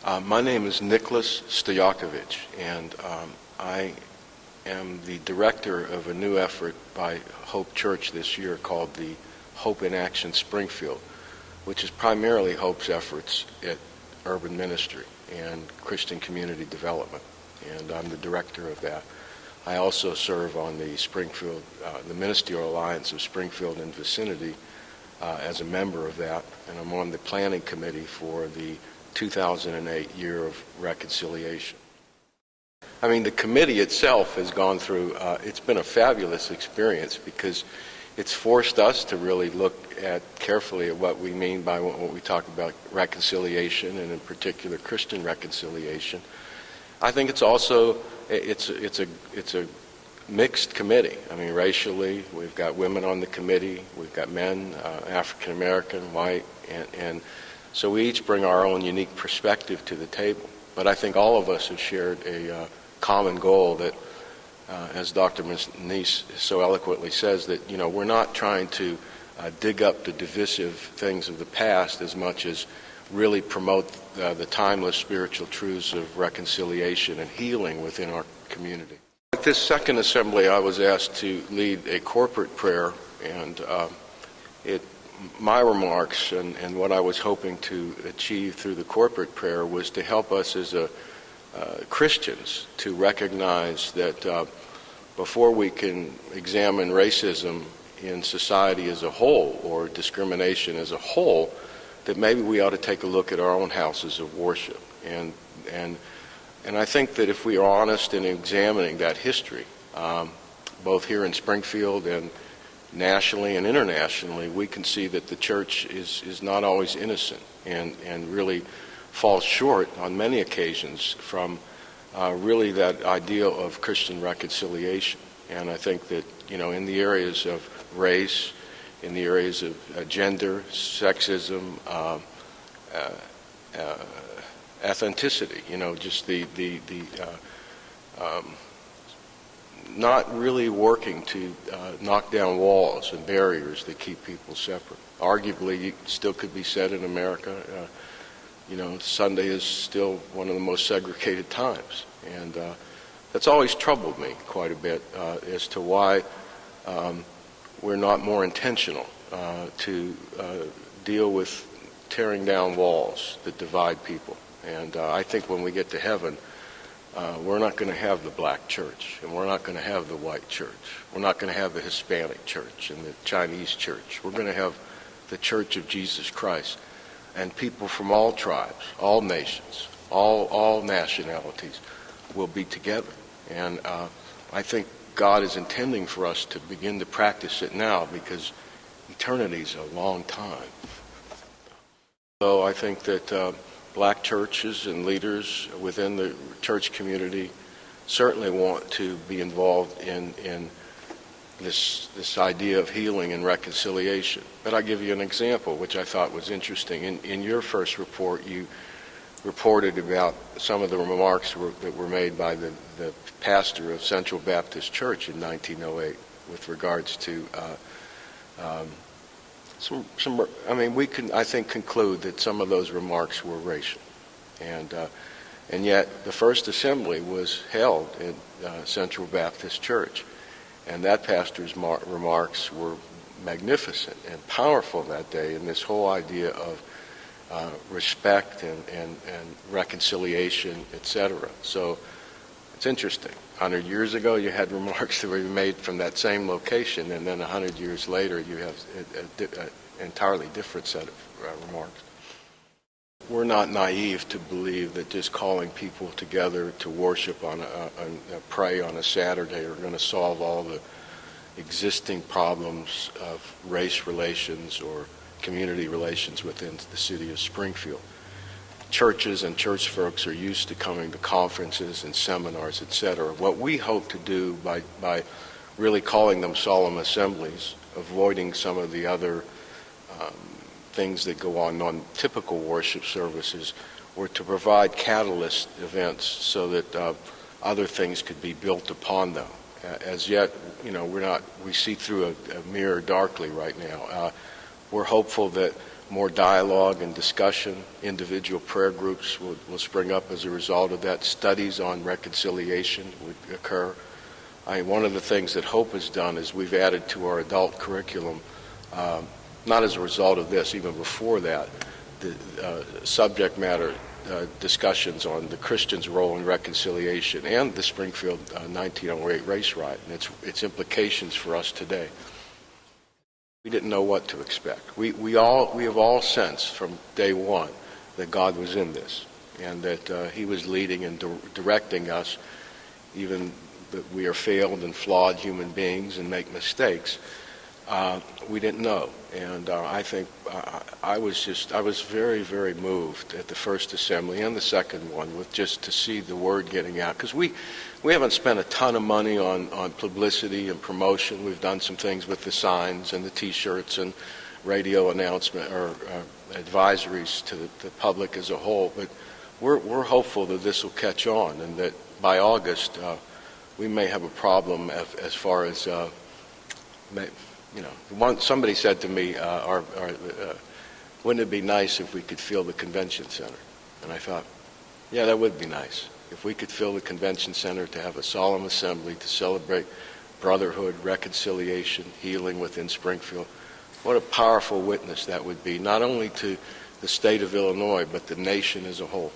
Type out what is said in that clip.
My name is Nicholas Stojakovich, and I am the director of a new effort by Hope Church this year called the Hope in Action Springfield, which is primarily Hope's efforts at urban ministry and Christian community development, and I'm the director of that. I also serve on the Springfield, the Ministerial Alliance of Springfield and Vicinity as a member of that, and I'm on the planning committee for the 2008 Year of Reconciliation. I mean, the committee itself has gone through, it's been a fabulous experience because it's forced us to really look carefully at what we mean by what we talk about reconciliation, and in particular Christian reconciliation. I think it's also, it's a mixed committee. I mean, racially, we've got women on the committee, we've got men, African American, white, and so we each bring our own unique perspective to the table. But I think all of us have shared a common goal that, as Dr. Nice so eloquently says, that we're not trying to dig up the divisive things of the past as much as really promote the timeless spiritual truths of reconciliation and healing within our community. At this second assembly, I was asked to lead a corporate prayer, and my remarks and what I was hoping to achieve through the corporate prayer was to help us as Christians to recognize that before we can examine racism in society as a whole or discrimination as a whole, that maybe we ought to take a look at our own houses of worship. And I think that if we are honest in examining that history, both here in Springfield and nationally and internationally, we can see that the church is not always innocent and really falls short on many occasions from really that ideal of Christian reconciliation. And I think that, in the areas of race, in the areas of gender, sexism, authenticity, just the not really working to knock down walls and barriers that keep people separate. Arguably, it still could be said in America, Sunday is still one of the most segregated times. And that's always troubled me quite a bit as to why we're not more intentional to deal with tearing down walls that divide people. And I think when we get to heaven, we're not going to have the black church, and we're not going to have the white church. We're not going to have the Hispanic church and the Chinese church. We're going to have the Church of Jesus Christ, and people from all tribes, all nations, all nationalities will be together. And I think God is intending for us to begin to practice it now, because eternity is a long time. So I think that black churches and leaders within the church community certainly want to be involved in this idea of healing and reconciliation. But I'll give you an example, which I thought was interesting. In your first report, you reported about some of the remarks that were made by the pastor of Central Baptist Church in 1908 with regards to we can, I think, conclude that some of those remarks were racial, and yet the first assembly was held at Central Baptist Church, and that pastor's remarks were magnificent and powerful that day in this whole idea of respect and reconciliation, etc. So it's interesting. 100 years ago, you had remarks that were made from that same location, and then 100 years later, you have an entirely different set of remarks. We're not naive to believe that just calling people together to worship pray on a Saturday are going to solve all the existing problems of race relations or community relations within the city of Springfield. Churches and church folks are used to coming to conferences and seminars, etc. What we hope to do by really calling them solemn assemblies, avoiding some of the other things that go on non-typical worship services, were to provide catalyst events so that other things could be built upon them. As yet, we see through a mirror darkly right now. We're hopeful that more dialogue and discussion. Individual prayer groups will spring up as a result of that. Studies on reconciliation would occur. One of the things that Hope has done is we've added to our adult curriculum, not as a result of this, even before that, the subject matter discussions on the Christian's role in reconciliation and the Springfield 1908 race riot and its implications for us today. We didn't know what to expect. We have all sensed from day one that God was in this and that He was leading and directing us, even that we are failed and flawed human beings and make mistakes. We didn't know, and I think I was very, very moved at the first assembly and the second one with just to see the word getting out, because we haven't spent a ton of money on publicity and promotion. We've done some things with the signs and the T-shirts and radio announcement or advisories to the public as a whole, but we're hopeful that this will catch on and that by August we may have a problem as far as somebody said to me, wouldn't it be nice if we could fill the convention center? And I thought, yeah, that would be nice. If we could fill the convention center to have a solemn assembly to celebrate brotherhood, reconciliation, healing within Springfield, what a powerful witness that would be, not only to the state of Illinois, but the nation as a whole.